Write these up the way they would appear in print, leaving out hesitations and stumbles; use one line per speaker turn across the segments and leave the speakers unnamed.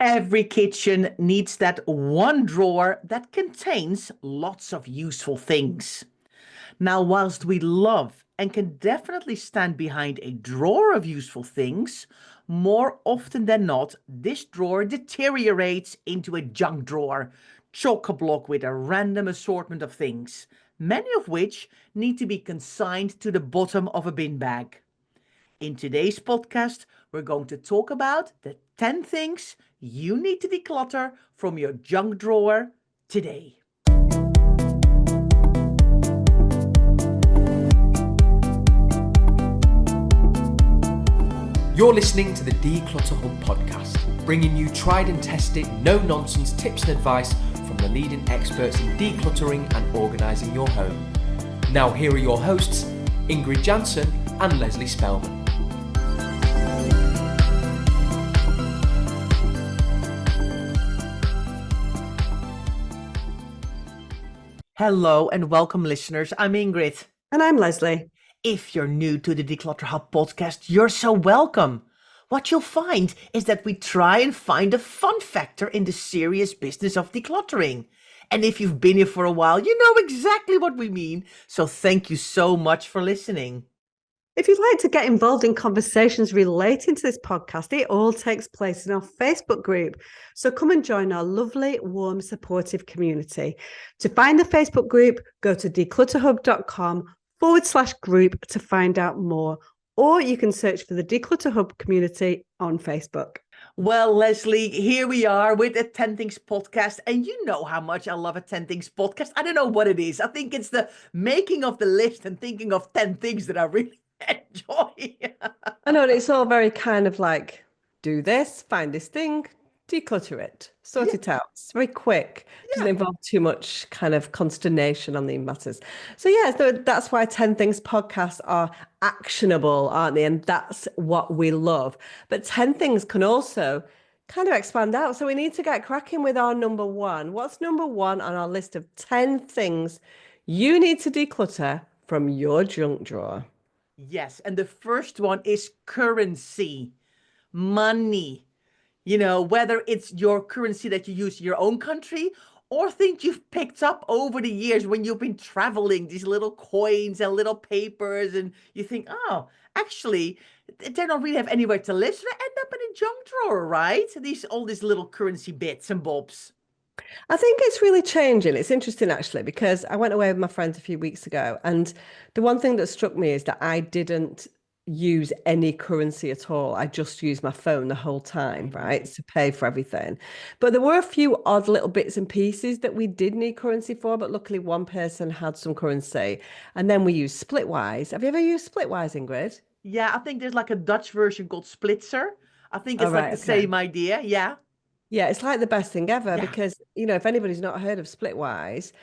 Every kitchen needs that one drawer that contains lots of useful things. Now, whilst we love and can definitely stand behind a drawer of useful things, more often than not, this drawer deteriorates into a junk drawer, chockabloc with a random assortment of things, many of which need to be consigned to the bottom of a bin bag. In today's podcast, we're going to talk about the 10 things you need to declutter from your junk drawer today.
You're listening to the Declutter Hub podcast, bringing you tried and tested, no-nonsense tips and advice from the leading experts in decluttering and organising your home. Now here are your hosts, Ingrid Jansen and Leslie Spellman.
Hello and welcome, listeners. I'm Ingrid.
And I'm Leslie.
If you're new to the Declutter Hub podcast, you're so welcome. What you'll find is that we try and find a fun factor in the serious business of decluttering. And if you've been here for a while, you know exactly what we mean. So thank you so much for listening.
If you'd like to get involved in conversations relating to this podcast, it all takes place in our Facebook group. So come and join our lovely, warm, supportive community. To find the Facebook group, go to declutterhub.com/group to find out more. Or you can search for the Declutter Hub community on Facebook.
Well, Leslie, here we are with a 10 Things podcast. And you know how much I love a 10 Things podcast. I don't know what it is. I think it's the making of the list and thinking of 10 things that I really enjoy.
I know, and it's all very kind of like, do this, find this thing, declutter it, sort it out. It's very quick. Doesn't involve too much kind of consternation on the matters. So that's why 10 Things podcasts are actionable, aren't they? And that's what we love. But 10 Things can also kind of expand out. So we need to get cracking with our number one. What's number one on our list of 10 things you need to declutter from your junk drawer?
Yes, and the first one is currency, money. You know, whether it's your currency that you use in your own country or things you've picked up over the years when you've been traveling, these little coins and little papers, and you think, oh, actually, they don't really have anywhere to live, so they end up in a junk drawer, right? All these little currency bits and bobs.
I think it's really changing. It's interesting, actually, because I went away with my friends a few weeks ago. And the one thing that struck me is that I didn't use any currency at all. I just used my phone the whole time, right, to pay for everything. But there were a few odd little bits and pieces that we did need currency for. But luckily, one person had some currency. And then we used Splitwise. Have you ever used Splitwise, Ingrid?
Yeah, I think there's like a Dutch version called Splitzer. I think it's like the same idea. Yeah.
Yeah, it's like the best thing ever because, if anybody's not heard of Splitwise,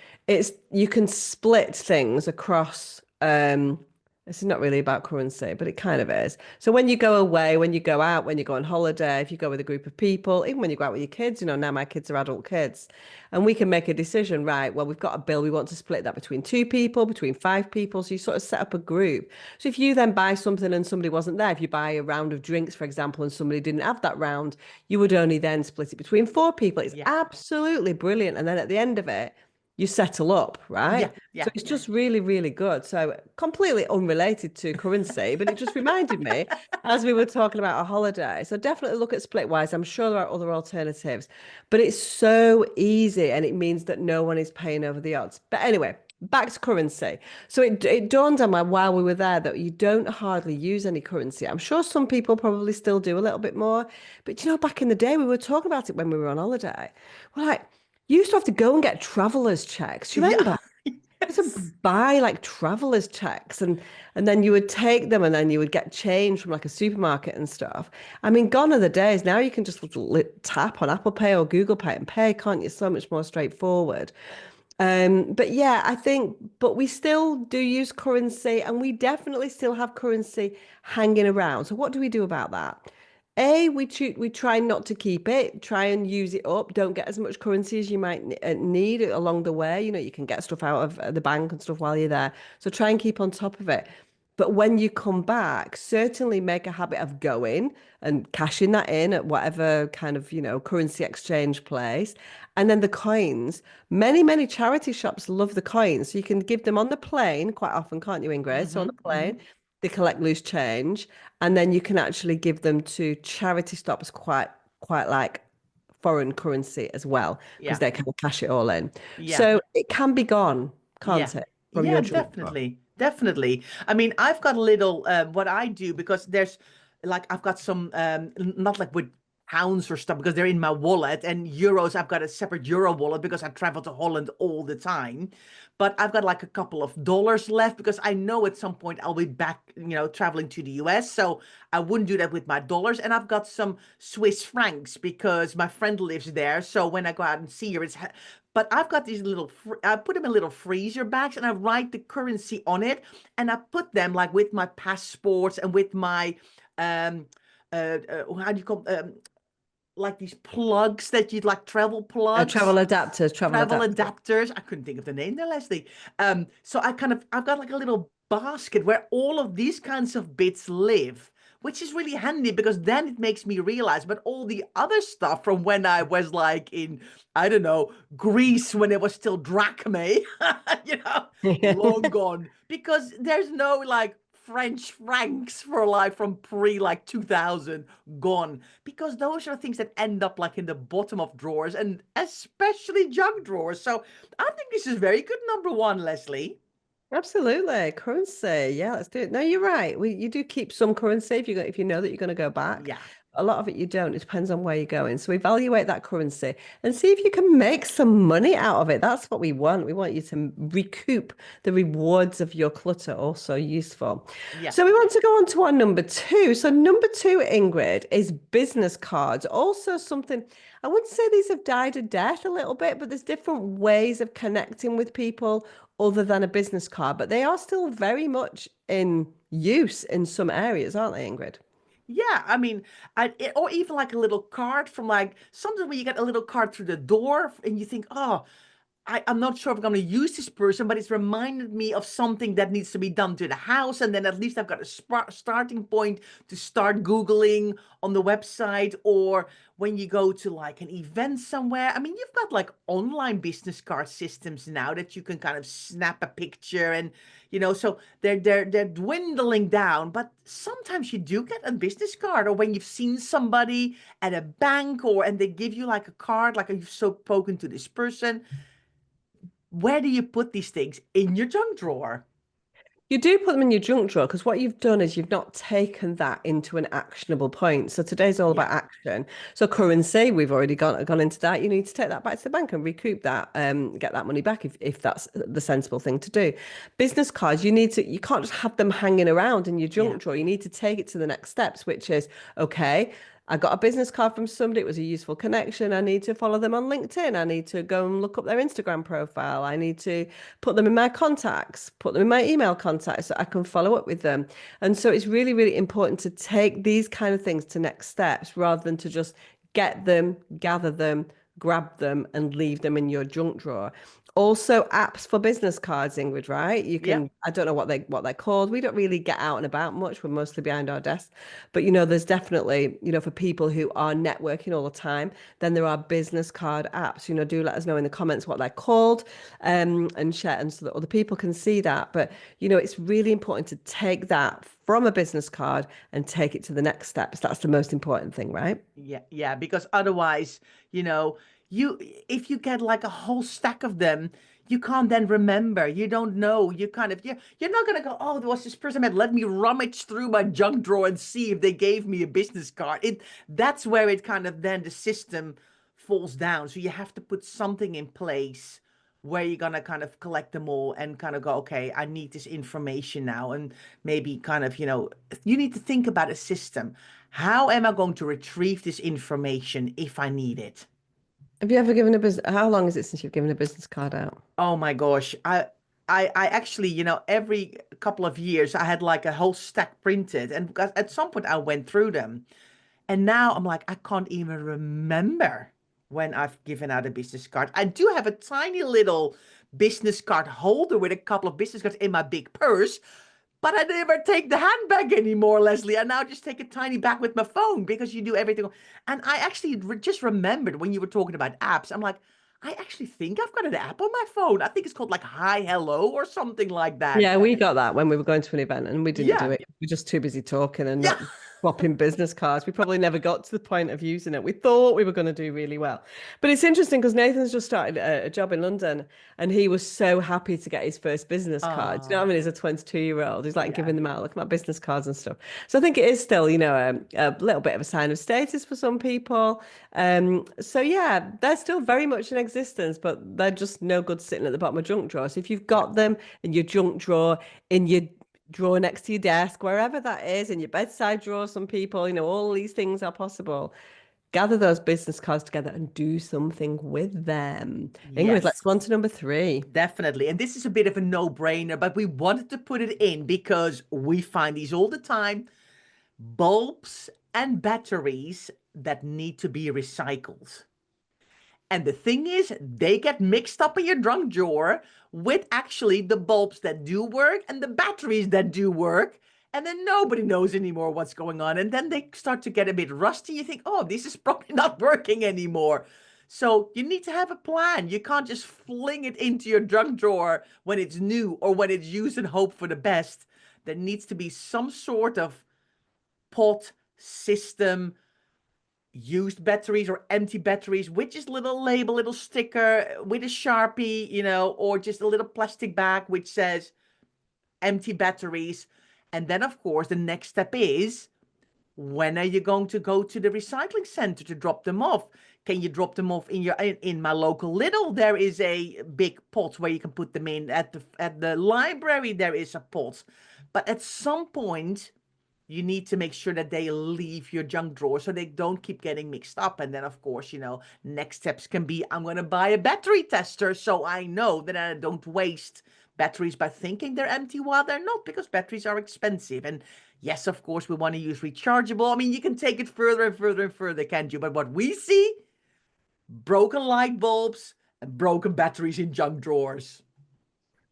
you can split things across, this is not really about currency, but it kind of is. So when you go away, when you go out, when you go on holiday, if you go with a group of people, even when you go out with your kids, now my kids are adult kids, and we can make a decision, right? Well, we've got a bill. We want to split that between 2 people, between 5 people. So you sort of set up a group. So if you then buy something and somebody wasn't there, if you buy a round of drinks, for example, and somebody didn't have that round, you would only then split it between 4 people. It's absolutely brilliant. And then at the end of it, you settle up, right? So it's just really, really good. So completely unrelated to currency, but it just reminded me as we were talking about our holiday. So definitely look at Splitwise. I'm sure there are other alternatives, but it's so easy and it means that no one is paying over the odds. But anyway, back to currency. So it dawned on me while we were there that you don't hardly use any currency. I'm sure some people probably still do a little bit more, but back in the day, we were talking about it when we were on holiday. We're like, you used to have to go and get travelers checks. Do you remember? You had to buy like travelers checks and then you would take them and then you would get change from like a supermarket and stuff. I mean, gone are the days. Now you can just tap on Apple Pay or Google Pay and pay, can't you? So much more straightforward. But we still do use currency and we definitely still have currency hanging around. So what do we do about that? We try not to keep it, try and use it up. Don't get as much currency as you might need along the way. You can get stuff out of the bank and stuff while you're there. So try and keep on top of it. But when you come back, certainly make a habit of going and cashing that in at whatever kind of, currency exchange place. And then the coins, many charity shops love the coins. So you can give them on the plane quite often, can't you, Ingrid? So on
Hmm.
the
Hmm.
plane, they collect loose change. And then you can actually give them to charity shops quite like foreign currency as well, because
Yeah.
they can cash it all in.
Yeah.
So it can be gone,
Yeah.
can't it, from
Yeah,
your junk drawer?
definitely. Definitely. I mean, I've got a little what I do because there's like I've got some not like with pounds or stuff because they're in my wallet and euros I've got a separate euro wallet because I travel to Holland all the time. But I've got like a couple of dollars left because I know at some point I'll be back, traveling to the US. So I wouldn't do that with my dollars. And I've got some Swiss francs because my friend lives there. So when I go out and see her, but I've got these little, I put them in little freezer bags and I write the currency on it. And I put them like with my passports and with my, um, how do you call, like these plugs that you'd like travel
Travel
plugs,
adapters, travel
travel
adapters.
adapters. I couldn't think of the name there, Leslie. So I've got like a little basket where all of these kinds of bits live, which is really handy because then it makes me realize, but all the other stuff from when I was like in, I don't know, Greece when it was still drachmae, long gone because there's no like French francs for like from pre like 2000 gone because those are things that end up like in the bottom of drawers and especially junk drawers. So I think this is very good number one, Leslie.
Absolutely. Currency. Yeah, let's do it. No, you're right. You do keep some currency if you know that you're going to go back.
Yeah.
A lot of it you don't. It depends on where you're going. So evaluate that currency and see if you can make some money out of it. That's what we want. We want you to recoup the rewards of your clutter. Also useful.
Yeah.
So we want to go on to our number two. So number two, Ingrid, is business cards. Also something, I would say these have died a death a little bit, but there's different ways of connecting with people other than a business card, but they are still very much in use in some areas, aren't they, Ingrid?
Yeah, I mean, or even like a little card from like sometimes when you get a little card through the door and you think, oh, I'm not sure if I'm going to use this person, but it's reminded me of something that needs to be done to the house. And then at least I've got a starting point to start Googling on the website. Or when you go to like an event somewhere, I mean, you've got like online business card systems now that you can kind of snap a picture and, so they're dwindling down. But sometimes you do get a business card, or when you've seen somebody at a bank, and they give you like a card, like you've spoken to this person. Where do you put these things? In your junk drawer.
You do put them in your junk drawer because what you've done is you've not taken that into an actionable point. So today's all
Yeah.
about action. So currency, we've already gone into that. You need to take that back to the bank and recoup that, get that money back if that's the sensible thing to do. Business cards, you can't just have them hanging around in your
Yeah.
junk drawer. You need to take it to the next steps, which is okay. I got a business card from somebody. It was a useful connection. I need to follow them on LinkedIn. I need to go and look up their Instagram profile. I need to put them in my contacts, put them in my email contacts so I can follow up with them. And so it's really, really important to take these kind of things to next steps rather than to just get them, gather them, grab them, and leave them in your junk drawer. Also, apps for business cards, Ingrid, right? You
Yeah.
can, I don't know what they're called. We don't really get out and about much. We're mostly behind our desks. But there's definitely, for people who are networking all the time, then there are business card apps. Do let us know in the comments what they're called, and share, and so that other people can see that. But it's really important to take that from a business card and take it to the next steps. That's the most important thing, right?
Yeah. Yeah. Because otherwise, you know, you if you get like a whole stack of them, you can't then remember. You don't know. You're not gonna go, oh, there was this person that let me rummage through my junk drawer and see if they gave me a business card. That's where it kind of then the system falls down. So you have to put something in place where you're gonna kind of collect them all and kind of go, okay, I need this information now. And maybe kind of, you need to think about a system. How am I going to retrieve this information if I need it?
Have you ever given a business? How long is it since you've given a business card out?
Oh my gosh. I actually, every couple of years I had like a whole stack printed and because at some point I went through them and now I'm like I can't even remember when I've given out a business card. I do have a tiny little business card holder with a couple of business cards in my big purse, But I never take the handbag anymore, Leslie. I now just take a tiny bag with my phone because you do everything. And I actually just remembered when you were talking about apps. I'm like, I actually think I've got an app on my phone. I think it's called like Hi Hello or something like that.
Yeah, we got that when we were going to an event and we didn't do
Yeah.
it. We were just too busy talking and
Yeah.
not swapping business cards. We probably never got to the point of using it. We thought we were going to do really well. But it's interesting because Nathan's just started a job in London and he was so happy to get his first business card. You know what I mean? He's a 22-year-old. He's like
Yeah.
giving them out, look at my business cards and stuff. So I think it is still, a little bit of a sign of status for some people. So yeah, they're still very much in existence, but they're just no good sitting at the bottom of junk drawer. So if you've
Yeah.
got them in your junk drawer, in your drawer next to your desk, wherever that is, in your bedside drawer, some people, all these things are possible. Gather those business cards together and do something with them. Ingrid, let's
Yes.
go on to number 3.
Definitely. And this is a bit of a no-brainer, but we wanted to put it in because we find these all the time. Bulbs and batteries that need to be recycled. And the thing is, they get mixed up in your junk drawer with actually the bulbs that do work and the batteries that do work. And then nobody knows anymore what's going on. And then they start to get a bit rusty. You think, oh, this is probably not working anymore. So you need to have a plan. You can't just fling it into your junk drawer when it's new or when it's used and hope for the best. There needs to be some sort of pot system, used batteries or empty batteries with just little label, little sticker with a Sharpie, or just a little plastic bag which says empty batteries. And then, of course, the next step is, when are you going to go to the recycling center to drop them off? Can you drop them off in my local Lidl? There is a big pot where you can put them in. At the library there is a pot. But at some point you need to make sure that they leave your junk drawer so they don't keep getting mixed up. And then, of course, next steps can be, I'm going to buy a battery tester so I know that I don't waste batteries by thinking they're empty while they're not, because batteries are expensive. And yes, of course, we want to use rechargeable. I mean, you can take it further and further and further, can't you? But what we see, broken light bulbs and broken batteries in junk drawers.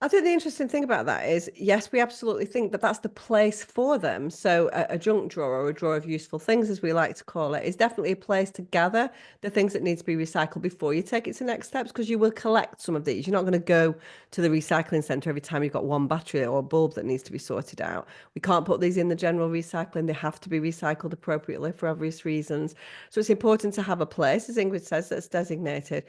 I think the interesting thing about that is, yes, we absolutely think that that's the place for them. So a junk drawer, or a drawer of useful things, as we like to call it, is definitely a place to gather the things that need to be recycled before you take it to the next steps, because you will collect some of these. You're not going to go to the recycling centre every time you've got one battery or a bulb that needs to be sorted out. We can't put these in the general recycling. They have to be recycled appropriately for obvious reasons. So it's important to have a place, as Ingrid says, that's designated.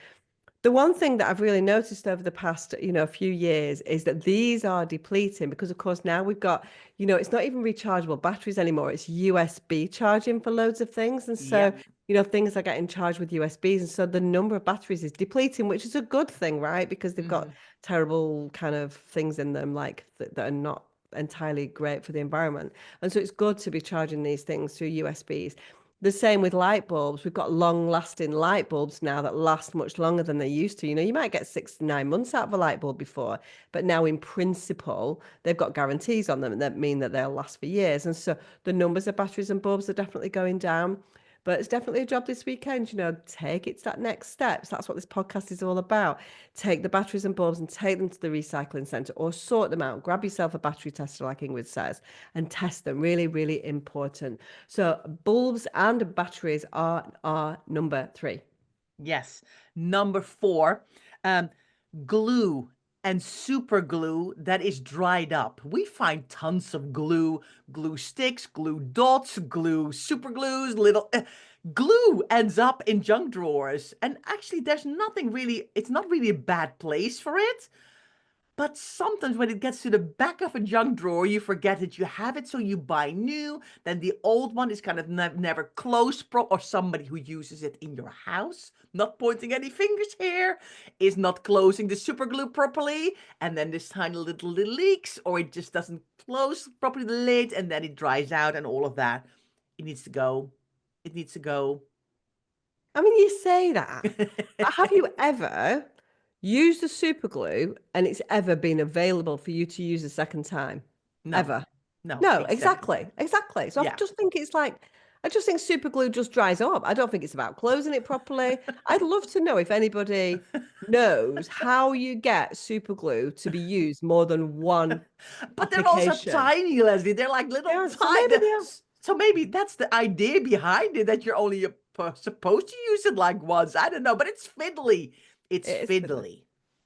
The one thing that I've really noticed over the past, few years is that these are depleting because, of course, now we've got, it's not even rechargeable batteries anymore. It's USB charging for loads of things. And so,
Yep.
things are getting charged with USBs. And so the number of batteries is depleting, which is a good thing, right? Because they've got terrible kind of things in them, like that are not entirely great for the environment. And so it's good to be charging these things through USBs. The same with light bulbs. We've got long lasting light bulbs now that last much longer than they used to. You might get 6 to 9 months out of a light bulb before, but now in principle, they've got guarantees on them that mean that they'll last for years. And so the numbers of batteries and bulbs are definitely going down. But it's definitely a job this weekend, take it to that next steps. That's what this podcast is all about. Take the batteries and bulbs and take them to the recycling centre, or sort them out. Grab yourself a battery tester, like Ingrid says, and test them. Really, really important. So bulbs and batteries are number 3.
Yes. Number 4, um, glue and super glue that is dried up. We find tons of glue sticks, glue dots, glue super glues, little glue ends up in junk drawers. And actually, there's nothing really, it's not really a bad place for it. But sometimes when it gets to the back of a junk drawer, you forget that you have it, so you buy new. Then the old one is kind of never closed, or somebody who uses it in your house, not pointing any fingers here, is not closing the super glue properly. And then there's tiny little leaks, or it just doesn't close properly the lid, and then it dries out and all of that. It needs to go. It needs to go.
I mean, you say that, but have you ever used the super glue and it's ever been available for you to use a second time?
No,
Ever?
no,
No,
exactly.
exactly. So I
Yeah.
just think it's like, I just think super glue just dries up. I don't think it's about closing it properly. I'd love to know if anybody knows how you get super glue to be used more than one
But they're also
application.
tiny, Leslie. They're like little
Yeah, so maybe
tiny.
they are.
So maybe that's the idea behind it, that you're only supposed to use it like once. I don't know, but it's fiddly. It's
It is fiddly.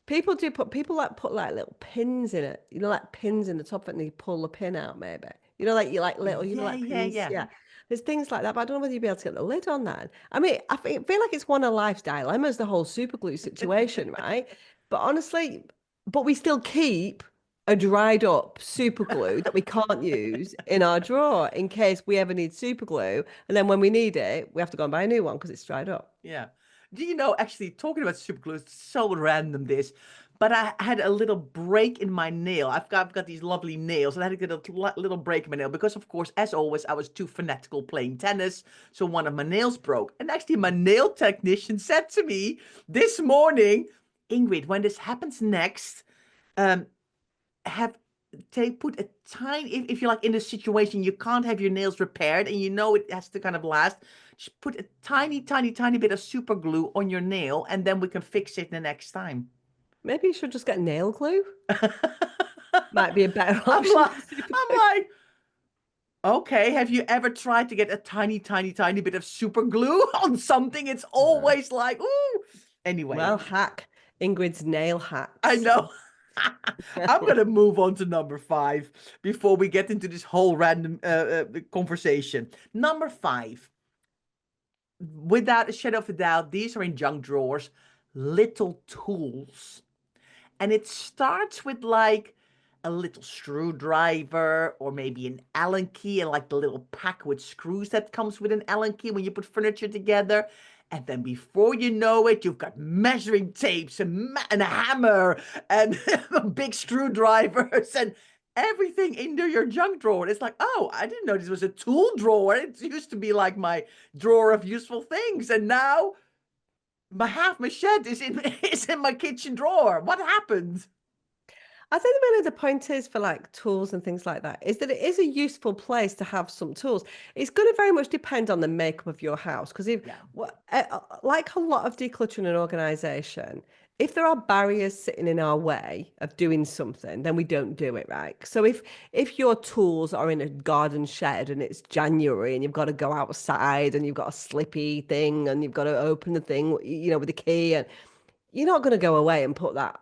fiddly.
People like put like little pins in it, like pins in the top of it, and you pull the pin out, maybe. Like you like little,
Yeah,
like
yeah,
pins.
yeah.
Yeah. There's things like that, but I don't know whether you'd be able to get the lid on that. I mean, feel like it's one of life's dilemmas, the whole super glue situation, right? But honestly, but we still keep a dried up super glue that we can't use in our drawer in case we ever need super glue. And then when we need it, we have to go and buy a new one because it's dried up.
Yeah. Do you know, actually, talking about super glue, it's so random this, but I had a little break in my nail. I've got these lovely nails, and I had to get a little break in my nail because, of course, as always, I was too fanatical playing tennis. So one of my nails broke. And actually, my nail technician said to me this morning, Ingrid, when this happens next, um, have they put a tiny, if you're like in a situation you can't have your nails repaired and you know it has to kind of last, just put a tiny, tiny, tiny bit of super glue on your nail, and then we can fix it the next time.
Maybe you should just get nail glue. Might be a better
I'm
option
like,
than super
I'm
glue.
like, okay, have you ever tried to get a tiny, tiny, tiny bit of super glue on something? It's
No.
always like, ooh. Anyway,
Well, hack Ingrid's nail
I
hacks.
know. I'm gonna move on to number 5 before we get into this whole random conversation. Number 5, without a shadow of a doubt, these are in junk drawers, little tools. And it starts with like a little screwdriver or maybe an Allen key and like the little pack with screws that comes with an Allen key when you put furniture together. And then before you know it, you've got measuring tapes and a hammer and big screwdrivers and everything into your junk drawer. It's like, oh, I didn't know this was a tool drawer. It used to be like my drawer of useful things. And now my half my shed is in is in my kitchen drawer. What happened?
I think really the point is for like tools and things like that is that it is a useful place to have some tools. It's going to very much depend on the makeup of your house because if
Yeah.
like a lot of decluttering and organization, if there are barriers sitting in our way of doing something, then we don't do it right. So if your tools are in a garden shed and it's January and you've got to go outside and you've got a slippy thing and you've got to open the thing, with the key, and you're not going to go away and put that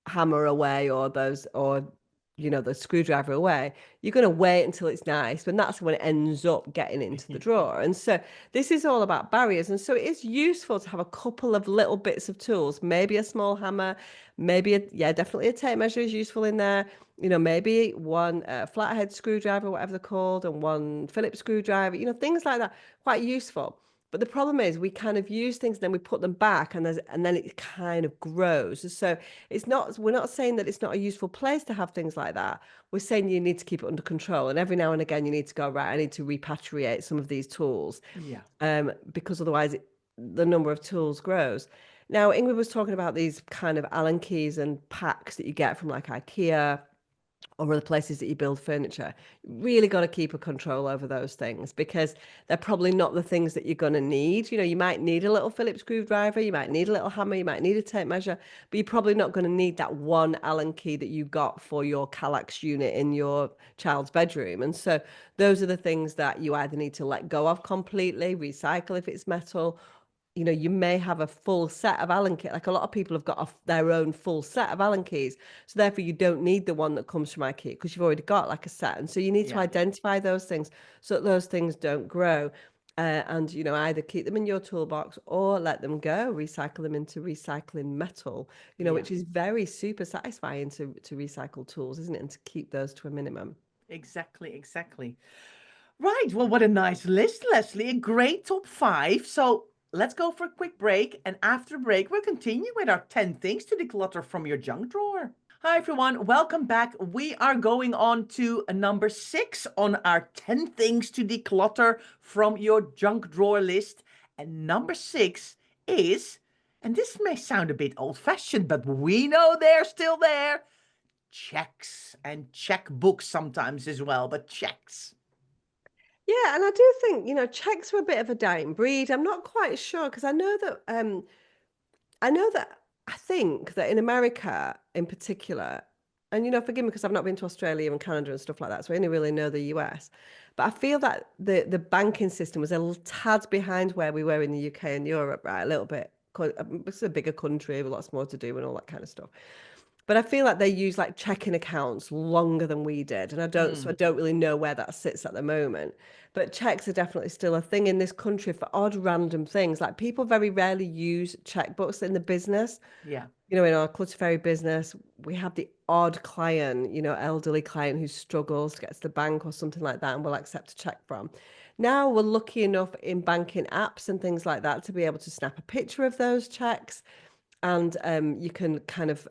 hammer away or the screwdriver away. You're going to wait until it's nice, but that's when it ends up getting into the drawer. And so this is all about barriers, and so it is useful to have a couple of little bits of tools, maybe a small hammer, maybe definitely a tape measure is useful in there. Maybe one flathead screwdriver, whatever they're called, and one Phillips screwdriver, things like that, quite useful. But the problem is we kind of use things and then we put them back, and then it kind of grows. So we're not saying that it's not a useful place to have things like that. We're saying you need to keep it under control. And every now and again you need to go, right, I need to repatriate some of these tools.
Yeah.
Because otherwise the number of tools grows. Now, Ingrid was talking about these kind of Allen keys and packs that you get from like IKEA or other places that you build furniture. Really got to keep a control over those things because they're probably not the things that you're going to need. You might need a little Phillips screwdriver, you might need a little hammer, you might need a tape measure, but you're probably not going to need that one Allen key that you got for your Kallax unit in your child's bedroom. And so those are the things that you either need to let go of completely, recycle if it's metal. You may have a full set of Allen keys. Like a lot of people have got their own full set of Allen keys. So therefore you don't need the one that comes from IKEA because you've already got like a set. And so you need to
Yeah.
identify those things so that those things don't grow. And either keep them in your toolbox or let them go, recycle them into recycling metal,
Yeah.
which is very super satisfying to recycle tools, isn't it? And to keep those to a minimum.
Exactly, exactly. Right. Well, what a nice list, Leslie. A great top 5. So let's go for a quick break. And after break, we'll continue with our 10 things to declutter from your junk drawer. Hi, everyone. Welcome back. We are going on to number 6 on our 10 things to declutter from your junk drawer list. And number 6 is, and this may sound a bit old fashioned, but we know they're still there, checks and checkbooks sometimes as well, but checks.
Yeah, and I do think, checks were a bit of a dying breed. I'm not quite sure because I think that in America in particular, and forgive me because I've not been to Australia and Canada and stuff like that, so I only really know the US. But I feel that the banking system was a little tad behind where we were in the UK and Europe, right? A little bit. 'Cause it's a bigger country with lots more to do and all that kind of stuff. But I feel like they use like checking accounts longer than we did. And so I
Mm,
don't really know where that sits at the moment. But checks are definitely still a thing in this country for odd random things. Like people very rarely use checkbooks in the business.
yeah,
In our Clutter Fairy business, we have the odd client, elderly client who struggles to get to the bank or something like that and will accept a check from. Now we're lucky enough in banking apps and things like that to be able to snap a picture of those checks, and you can kind of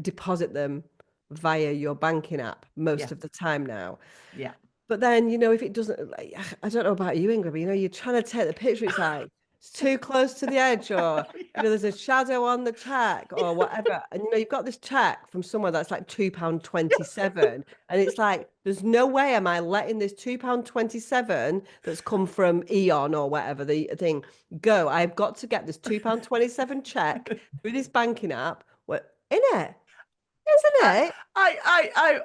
deposit them via your banking app
yeah,
most of the time now.
yeah.
But then, if it doesn't, like, I don't know about you, Ingrid, but you're trying to take the picture, it's like it's too close to the edge, or
Yeah.
there's a shadow on the check or whatever. And you've got this check from somewhere that's like £2.27. And it's like, there's no way am I letting this £2.27 that's come from Eon or whatever the thing go. I've got to get this £2.27 check through this banking app. What in it?
I,
Isn't it?
I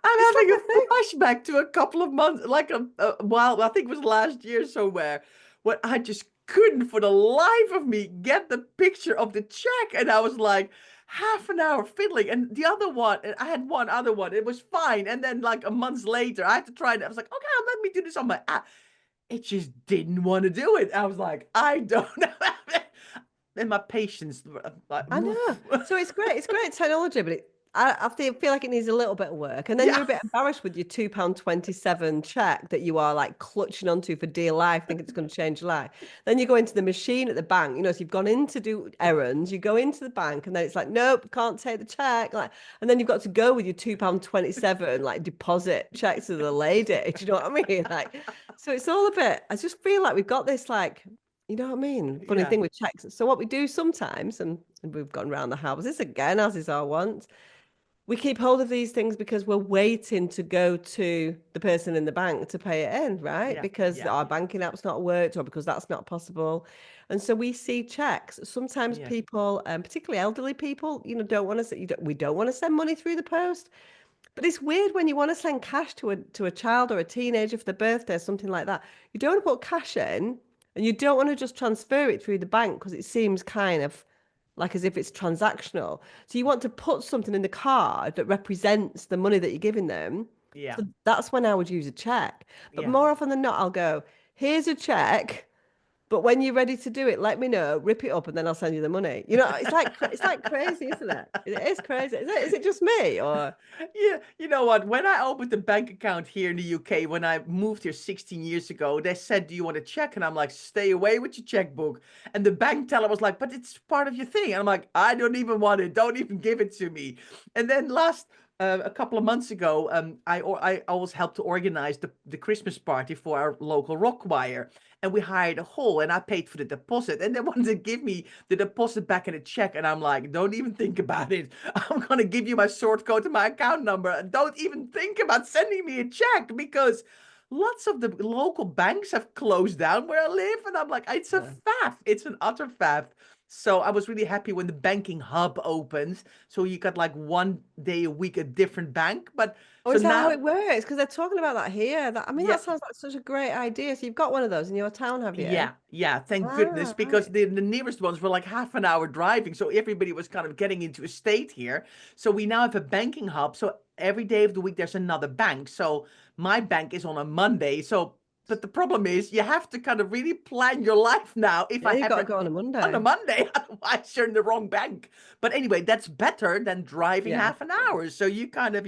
I'm
It's
having
like a thing.
a flashback to a couple of months, like a while, I think it was last year somewhere, when I just couldn't for the life of me get the picture of the check. And I was like half an hour fiddling. And the other one, and I had one other one, it was fine. And then like a month later, I had to try it. I was like, okay, let me do this on my app. It just didn't want to do it. I was like, I don't know. And my patience, like,
I know. So it's great. It's great technology, but I feel like it needs a little bit of work. And then
yeah.
you're a bit embarrassed with your £2.27 check that you are like clutching onto for dear life, thinking it's going to change your life. Then you go into the machine at the bank, so you've gone in to do errands, you go into the bank, and then it's like, nope, can't take the check. Like, and then you've got to go with your £2.27 like deposit check to the lady. Do you know what I mean? Like, so it's all a bit, I just feel like we've got this like, you know what I mean? Funny
Yeah.
thing with checks. So what we do sometimes, and we've gone around the houses again, as is our want, we keep hold of these things because we're waiting to go to the person in the bank to pay it in, right?
Yeah.
Because
Yeah.
our banking app's not worked or because that's not possible. And so we see checks. Sometimes
Yeah.
people, particularly elderly people, don't want to, we don't want to send money through the post. But it's weird when you want to send cash to a child or a teenager for their birthday or something like that. You don't want to put cash in, and you don't want to just transfer it through the bank because it seems kind of like as if it's transactional. So you want to put something in the card that represents the money that you're giving them.
Yeah.
So that's when I would use a check. But
Yeah.
more often than not, I'll go, here's a check. But when you're ready to do it, let me know, rip it up, and then I'll send you the money. It's like crazy, isn't it? It is crazy. Is it just me or
Yeah, you know what? When I opened a bank account here in the UK, when I moved here 16 years ago, they said, "Do you want a check?" And I'm like, "Stay away with your checkbook." And the bank teller was like, "But it's part of your thing." And I'm like, "I don't even want it. Don't even give it to me." And then a couple of months ago, I always helped to organize the Christmas party for our local rock choir, and we hired a hall, and I paid for the deposit, and they wanted to give me the deposit back in a check, and I'm like, "Don't even think about it. I'm gonna give you my sort code and my account number, and don't even think about sending me a check because." Lots of the local banks have closed down where I live, and I'm like, it's a
yeah.
faff. It's an utter faff. So I was really happy when the banking hub opened. So you got like one day a week a different bank. But
Or
so
is that how
now,
it works? Because they're talking about that here.
yeah,
That sounds like such a great idea. So you've got one of those in your town, have you?
yeah, thank goodness,
Ah,
because
right.
the nearest ones were like half an hour driving. So everybody was kind of getting into a state here. So we now have a banking hub. So every day of the week there's another bank. So my bank is on a Monday. So, but the problem is you have to kind of really plan your life now if I
Yeah, you've
have
got to
it
go on a
on a
Monday.
Monday. Otherwise, you're in the wrong bank. But anyway, that's better than driving
Yeah.
half an hour. So you kind of,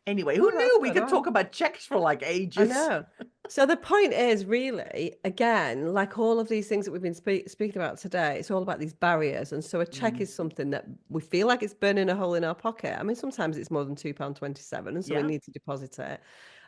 Anyway, who
Oh, that's
knew we
good.
could
Oh,
talk about checks for like
I
ages?
know. So the point is really, again, like all of these things that we've been speaking about today, it's all about these barriers. And so a check
Mm,
is something that we feel like it's burning a hole in our pocket. I mean, sometimes it's more than £2.27, and so we
yeah,
need to deposit it.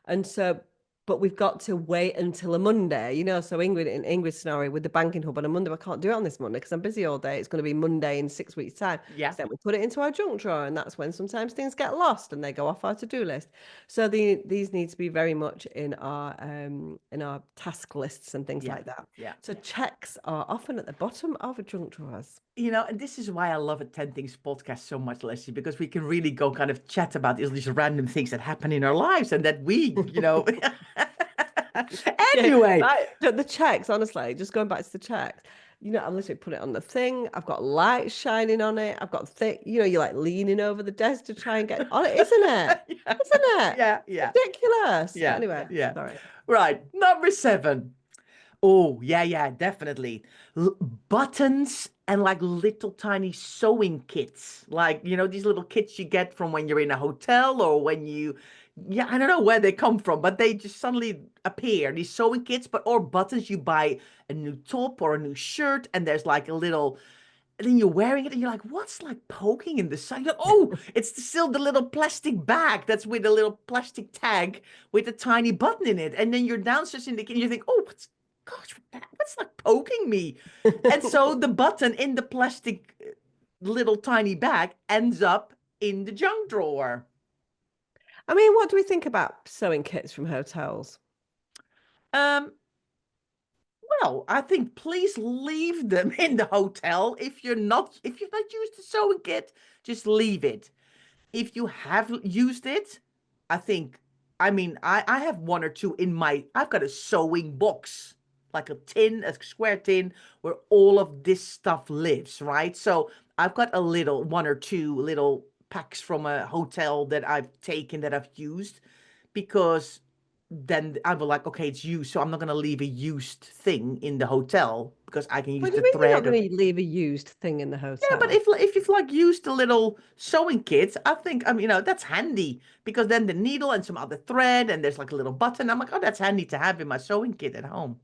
And so but we've got to wait until a Monday, So in Ingrid's scenario with the banking hub on a Monday, I can't do it on this Monday because I'm busy all day. It's going to be Monday in 6 weeks' time.
Yeah.
So then we put it into our junk drawer, and that's when sometimes things get lost and they go off our to-do list. So these need to be very much in our task lists and things
Yeah.
like that.
Yeah.
So checks are often at the bottom of a junk drawers.
And this is why I love a 10 Things podcast so much, Leslie, because we can really go kind of chat about these random things that happen in our lives and that we. Anyway.
The checks, honestly, just going back to the checks, I've literally put it on the thing. I've got lights shining on it. I've got you're like leaning over the desk to try and get on it, isn't it?
Yeah.
Isn't it?
Yeah.
Ridiculous.
Yeah.
Anyway,
Yeah.
sorry.
Right. Number 7. Oh, yeah, definitely. Buttons and like little tiny sewing kits. Like, these little kits you get from when you're in a hotel or when I don't know where they come from, but they just suddenly appear. These sewing kits, or buttons, you buy a new top or a new shirt and there's like a little, and then you're wearing it and you're like, what's like poking in the side? Like, oh, it's still the little plastic bag that's with a little plastic tag with a tiny button in it. And then you're downstairs in the kitchen and you think, oh, what's like poking me? And so the button in the plastic little tiny bag ends up in the junk drawer.
I mean, what do we think about sewing kits from hotels?
Well, I think please leave them in the hotel. If you're not used a sewing kit, just leave it. If you have used it, I have one or two I've got a sewing box, like a square tin where all of this stuff lives, right? So I've got one or two little packs from a hotel that I've taken that I've used, because then I was like, okay, it's used, so I'm not going to leave a used thing in the hotel because I can use
What do
the
you mean you're not
thread.
going to leave a used thing in the hotel?
Yeah, but if you've like used the little sewing kits, I think that's handy, because then the needle and some other thread and there's like a little button. I'm like, oh, that's handy to have in my sewing kit at home.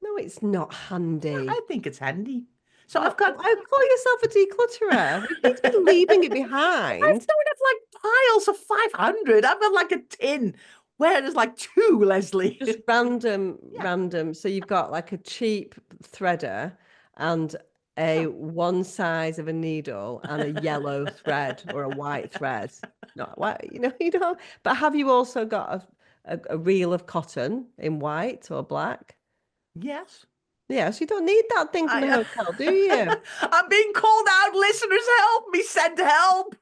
No, it's not handy.
I think it's handy. So
No,
I've got.
I call yourself a declutterer. You need to be leaving it
I
behind.
don't have like piles of 500. I've got like a tin where there's like 2, Leslie.
Just random. So you've got like a cheap threader and one size of a needle and a yellow thread or a white thread. Not white, you don't. But have you also got a reel of cotton in white or black?
Yes.
Yeah, so you don't need that thing from the hotel, do you?
I'm being called out. Listeners, help me. Send help.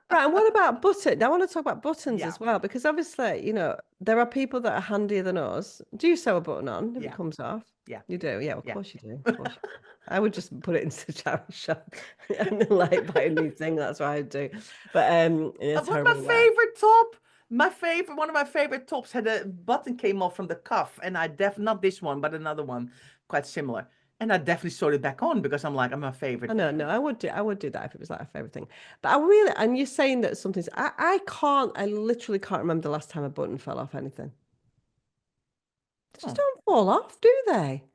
Right, and what about buttons? I want to talk about buttons
Yeah.
as well, because obviously, there are people that are handier than us. Do you sew a button on if it comes off?
Yeah.
You do? Yeah, of
Yeah.
course you do. Of course you do. I would just put it into the charity shop and like buy a new thing. That's what I would do. But
What's my favorite top? One of my favorite tops had a button came off from the cuff, and not this one, but another one quite similar. And I definitely sewed it back on because I'm my favorite.
No, I would do that if it was like a favorite thing. But and you're saying that something's, I literally can't remember the last time a button fell off anything. They just don't fall off, do they?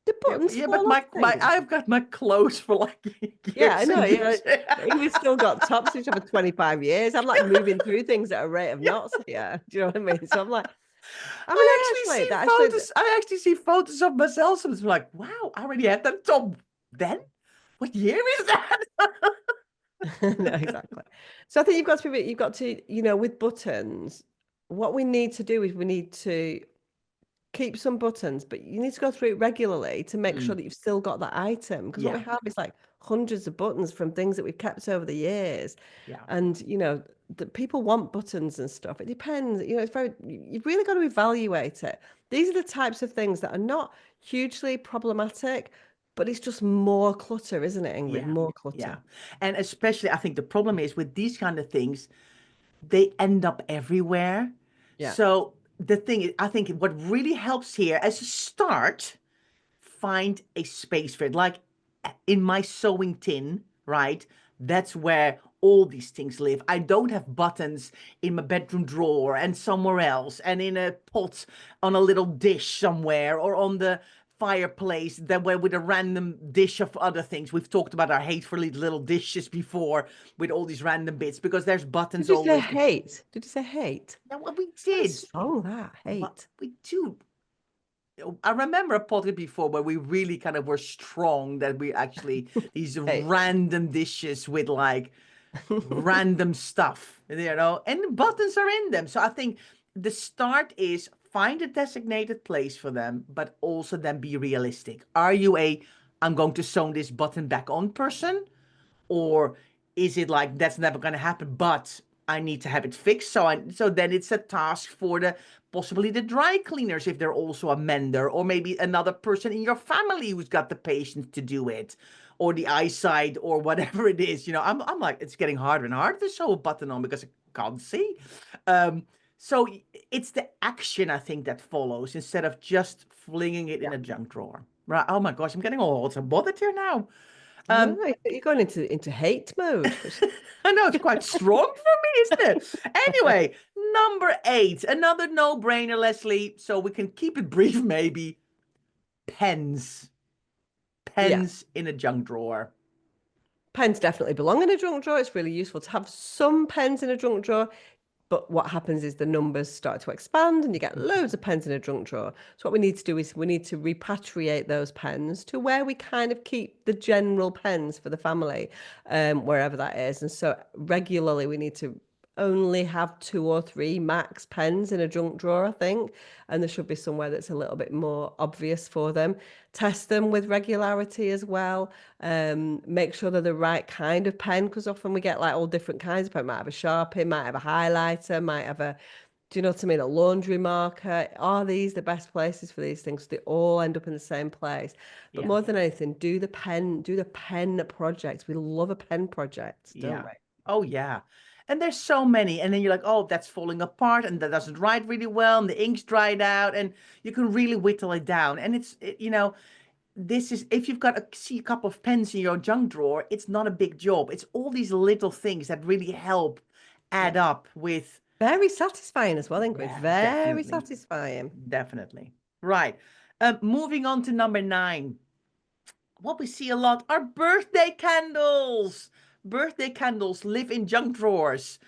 The buttons fall off.
I've got my clothes for like years.
Yeah, I know. We've still got tops which have 25 years. I'm like moving through things at a rate of knots here. Do you know what I mean? So I'm like,
I actually see photos of myself, and it's like, wow, I already had that top then. What year is that?
No, exactly. So I think you've got to, with buttons, what we need to do is we need to keep some buttons, but you need to go through it regularly to make sure that you've still got that item. Because what we have is like hundreds of buttons from things that we've kept over the years.
Yeah.
And, the people want buttons and stuff. It depends. You've really got to evaluate it. These are the types of things that are not hugely problematic, but it's just more clutter, isn't it, Ingrid?
Yeah.
More clutter.
Yeah. And especially, I think the problem is with these kind of things, they end up everywhere.
Yeah.
So the thing is, I think what really helps here as a start, find a space for it. Like in my sewing tin, right? That's where all these things live. I don't have buttons in my bedroom drawer and somewhere else and in a pot on a little dish somewhere or on the fireplace that went with a random dish of other things. We've talked about our hateful little dishes before with all these random bits because there's
Did
buttons
you say
always.
hate? Did you say hate?
Yeah, well, we
Very
did.
strong, that
What
hate.
we do. I remember a podcast before where we really kind of were strong that we actually these
Hate.
random dishes with like random stuff, and buttons are in them. So I think the start is find a designated place for them, but also then be realistic. Are you I'm going to sew this button back on person? Or is it like that's never going to happen, but I need to have it fixed? So then it's a task for the possibly the dry cleaners if they're also a mender, or maybe another person in your family who's got the patience to do it, or the eyesight, or whatever it is. I'm like, it's getting harder and harder to sew a button on because I can't see. So it's the action, I think, that follows instead of just flinging it in
Yeah.
a junk drawer. Right? Oh my gosh, I'm getting all bothered here now.
I
Um,
know you're going into hate mode, which
I know it's quite strong for me, isn't it? Anyway, number 8, another no-brainer, Leslie. So we can keep it brief, maybe. Pens.
yeah.
Pens in a junk drawer.
Pens definitely belong in a junk drawer. It's really useful to have some pens in a junk drawer. But what happens is the numbers start to expand and you get loads of pens in a junk drawer. So what we need to do is we need to repatriate those pens to where we kind of keep the general pens for the family, wherever that is. And so regularly we need to only have 2 or 3 max pens in a junk drawer, I think. And there should be somewhere that's a little bit more obvious for them. Test them with regularity as well. Make sure they're the right kind of pen, because often we get like all different kinds of pen. Might have a Sharpie, might have a highlighter, might have do you know what I mean? A laundry marker. Are these the best places for these things? They all end up in the same place. But
Yeah.
more than anything, do the pen projects. We love a pen project, don't
Yeah.
we?
Oh, yeah. And there's so many. And then you're like, oh, that's falling apart and that doesn't write really well. And the ink's dried out. And you can really whittle it down. And this is, if you've got see a couple of pens in your junk drawer, it's not a big job. It's all these little things that really help
Yeah.
add up with.
Very satisfying as well, Ingrid.
Yeah,
Very
definitely.
satisfying.
Definitely. Right. Moving on to number 9. What we see a lot are birthday candles. Birthday candles live in junk drawers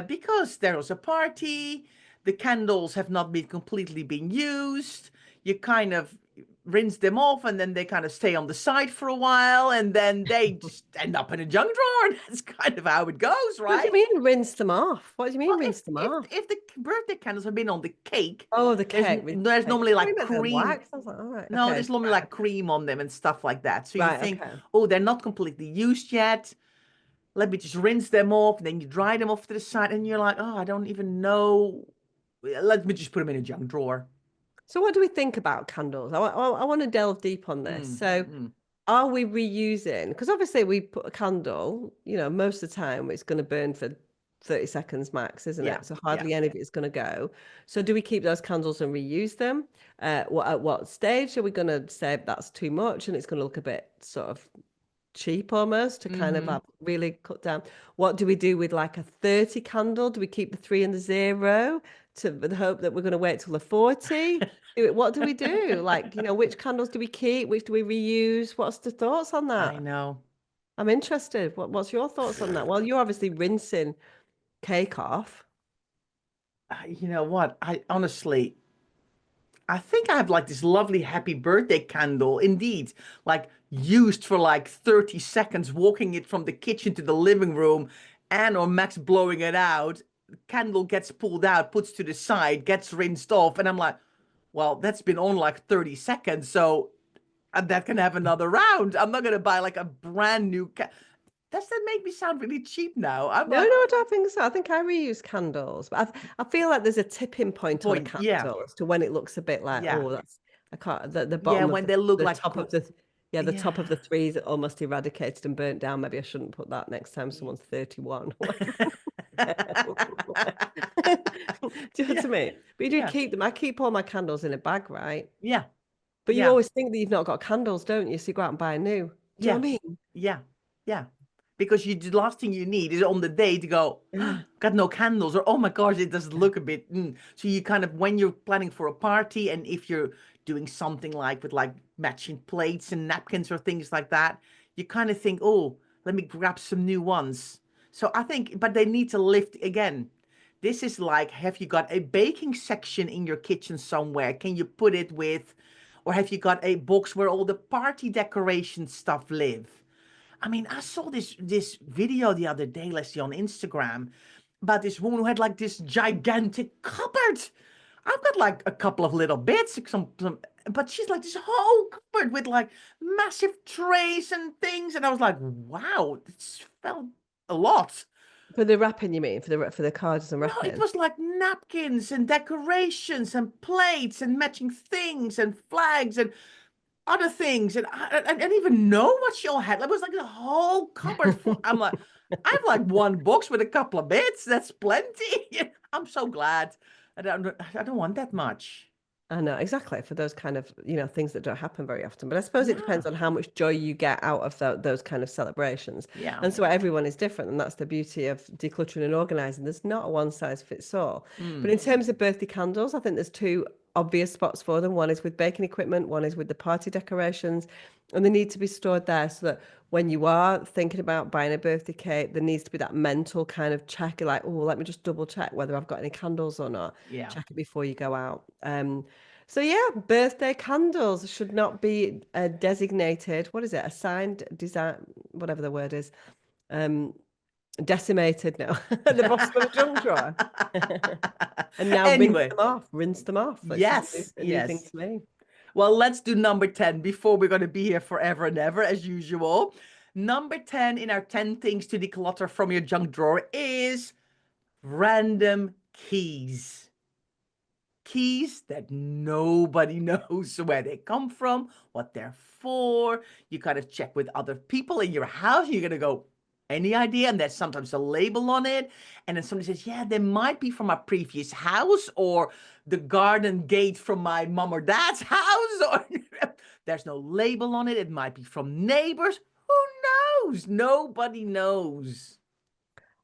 because there was a party, the candles have not been completely been used. You kind of rinse them off and then they kind of stay on the side for a while and then they just end up in a junk drawer. That's kind of how it goes,
What do
right?
you mean rinse them off? What do you mean
Well,
rinse them off?
if the birthday candles have been on the cake,
Oh, the
there's
cake.
there's
Cake.
normally
Oh, you
like
meant the
cream.
wax. I was like, all right,
No,
okay.
there's normally like cream on them and stuff like that. So you
Right,
think,
okay.
oh, they're not completely used yet. Let me just rinse them off. And then you dry them off to the side, and you're like, oh, I don't even know. Let me just put them in a junk drawer.
So what do we think about candles? I want to delve deep on this. So
Mm.
are we reusing? Because obviously we put a candle, most of the time it's going to burn for 30 seconds max, isn't
Yeah,
it? So
yeah.
hardly any of it is going to go. So do we keep those candles and reuse them? At what stage are we going to say that's too much and it's going to look a bit sort of cheap almost to kind of have really cut down? What do we do with like a 30 candle? Do we keep the 3 and the 0 with the hope that we're going to wait till the 40? What do we do? Like, which candles do we keep? Which do we reuse? What's the thoughts on
I
that?
know.
I'm interested. What's your thoughts on that? Well, you're obviously rinsing cake off.
You know what? I honestly, I think I have like this lovely happy birthday candle, indeed, like used for like 30 seconds, walking it from the kitchen to the living room, and or Max blowing it out. Candle gets pulled out, puts to the side, gets rinsed off, and I'm like, well, that's been on like 30 seconds, so that can have another round. I'm not gonna buy like a brand new. Does that make me sound really cheap now? I'm
No,
like,
I don't think so. I think I reuse candles, but I feel like there's a tipping point on a
yeah,
candle as to when it looks a bit like,
yeah,
oh, that's I can't the
yeah.
bottom of
When they look
the
like,
top of the yeah, the top of the
yeah.
3 is almost eradicated and burnt down. Maybe I shouldn't put that next time someone's 31. Do you know
Yeah,
what I mean? But you do
yeah,
keep them. I keep all my candles in a bag, right?
yeah,
But you
yeah,
always think that you've not got candles, don't you? So you go out and buy new. Do you know
yeah,
what I mean?
yeah, yeah. Because the last thing you need is on the day to go,
Yeah.
got no candles, or oh my gosh, it does look a bit. So you kind of, when you're planning for a party, and if you're doing something like with like matching plates and napkins or things like that, you kind of think, oh, let me grab some new ones. So I think, but they need to lift again. This is like, have you got a baking section in your kitchen somewhere? Can you put it with, or have you got a box where all the party decoration stuff live? I mean, I saw this video the other day, Leslie, on Instagram about this woman who had like this gigantic cupboard. I've got like a couple of little bits, but she's like this whole cupboard with like massive trays and things, and I was like, wow, this felt a lot.
For the wrapping, you mean? For the cards and
No, it
wrapping?
was like napkins and decorations and plates and matching things and flags and other things, and I didn't even know what she all had. It was like a whole cupboard full. I'm like, I have like one box with a couple of bits. That's plenty. I'm so glad. I don't want that much.
I know, exactly, for those kind of, things that don't happen very often. But I suppose it
Yeah,
depends on how much joy you get out of those kind of celebrations.
yeah.
And so everyone is different, and that's the beauty of decluttering and organizing. There's not a one size fits all. But
Mm,
in terms of birthday candles, I think there's two obvious spots for them. One is with baking equipment, one is with the party decorations, and they need to be stored there so that when you are thinking about buying a birthday cake, there needs to be that mental kind of check, like, oh, let me just double check whether I've got any candles or not.
yeah.
Check it before you go out. So yeah, birthday candles should not be designated. What is it? Assigned, design, whatever the word is. Um, decimated now at the bottom of the junk drawer. And now rinse
Anyway,
them off. Rinse them off. It's just
yes,
a new thing
yes.
to me.
Well, let's do number 10 before we're going to be here forever and ever, as usual. Number 10 in our 10 things to declutter from your junk drawer is random keys. Keys that nobody knows where they come from, what they're for. You kind of check with other people in your house. You're going to go, any idea? And there's sometimes a label on it. And then somebody says, yeah, they might be from my previous house or the garden gate from my mom or dad's house. Or there's no label on it. It might be from neighbors. Who knows? Nobody knows.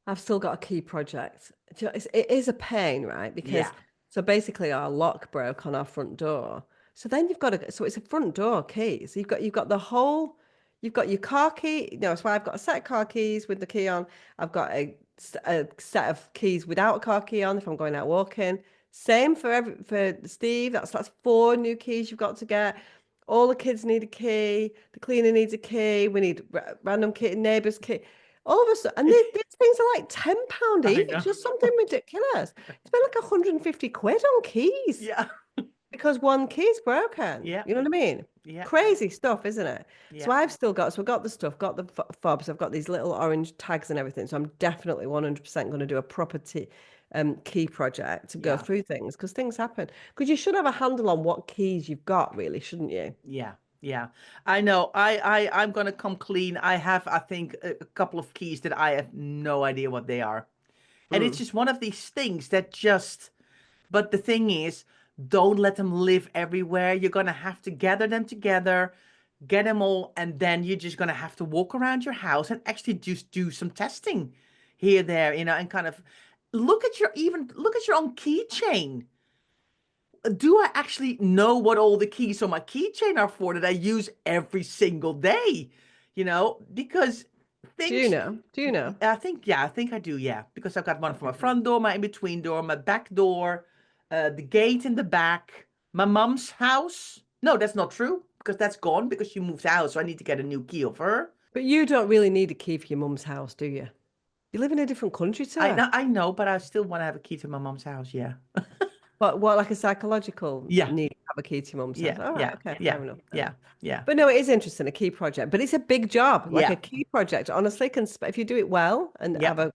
I've still got a key project. It is a pain, right? Because
Yeah.
so basically our lock broke on our front door. So then you've got so it's a front door key. So you've got you've got your car key. No, so I've got a set of car keys with the key on. I've got a set of keys without a car key on if I'm going out walking. Same for Steve. That's four new keys you've got to get. All the kids need a key. The cleaner needs a key. We need random key, neighbor's key. All of a sudden, and these things are like £10
I know.
each, or something ridiculous. It's been like 150 quid on keys
Yeah.
because one key's broken.
Yeah.
You know what I mean?
Yeah.
Crazy stuff, isn't it? So
Yeah.
I've got the stuff, got the fobs, I've got these little orange tags and everything. So I'm definitely 100% going to do a proper key project to go
Yeah.
through things because things happen. Because you should have a handle on what keys you've got, really, shouldn't you?
Yeah, yeah. I know. I'm gonna come clean. I have, I think, a couple of keys that I have no idea what they are. And it's
Mm.
just one of these things that just, but the thing is, don't let them live everywhere. You're gonna have to gather them together, get them all, and then you're just gonna have to walk around your house and actually just do some testing here, there, and kind of look at your own keychain. Do I actually know what all the keys on my keychain are for that I use every single day? Because
Do you
things,
know? Do you know?
I think I do, yeah. Because I've got one for my front door, my in-between door, my back door, the gate in the back, my mom's house. No, that's not true because that's gone because she moved out, so I need to get a new key of her.
But you don't really need a key for your mum's house, do you? You live in a different country to her.
I know, but I still want to have a key to my mom's house, yeah.
But what, like a psychological
Yeah,
need to have a key to your mum's house?
yeah,
All right,
yeah,
okay,
yeah,
fair enough. Fair
yeah,
enough.
yeah,
But no, it is interesting, a key project, but it's a big job. Like
yeah,
a key project, honestly, if you do it well and
yeah.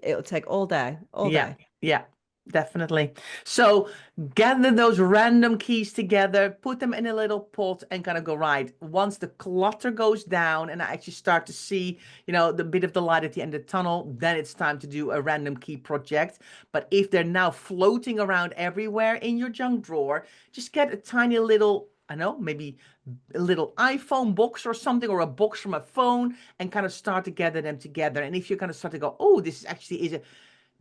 it'll take all day, all
Yeah,
day.
yeah, definitely. So gather those random keys together, put them in a little pot and kind of go, right. Once the clutter goes down and I actually start to see, the bit of the light at the end of the tunnel, then it's time to do a random key project. But if they're now floating around everywhere in your junk drawer, just get a tiny little, I know, maybe a little iPhone box or something, or a box from a phone, and kind of start to gather them together. And if you're going to start to go, oh, this actually is a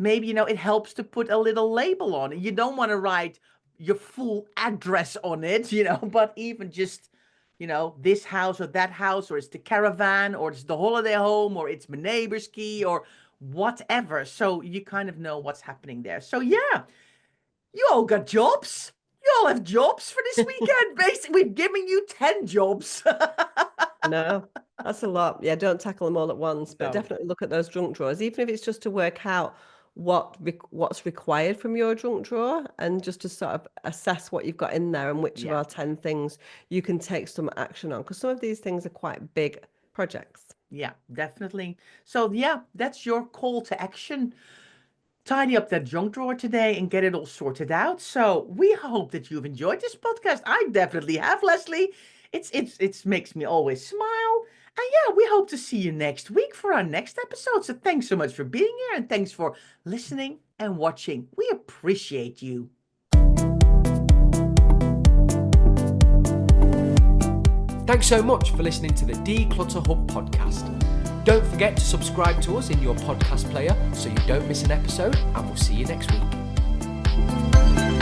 maybe, it helps to put a little label on it. You don't want to write your full address on it, but even just, this house or that house, or it's the caravan, or it's the holiday home, or it's my neighbor's key, or whatever. So you kind of know what's happening there. So yeah, you all got jobs. You all have jobs for this weekend. Basically, we've given you 10 jobs.
No, that's a lot. Yeah, don't tackle them all at once, but
No.
definitely look at those junk drawers, even if it's just to work out what's required from your junk drawer, and just to sort of assess what you've got in there and which of
Yeah.
our 10 things you can take some action on, because some of these things are quite big projects.
Yeah, definitely. So yeah, that's your call to action. Tidy up that junk drawer today and get it all sorted out. So we hope that you've enjoyed this podcast. I definitely have, Leslie. It's makes me always smile. And yeah, we hope to see you next week for our next episode. So thanks so much for being here, and thanks for listening and watching. We appreciate you.
Thanks so much for listening to the Declutter Hub podcast. Don't forget to subscribe to us in your podcast player so you don't miss an episode, and we'll see you next week.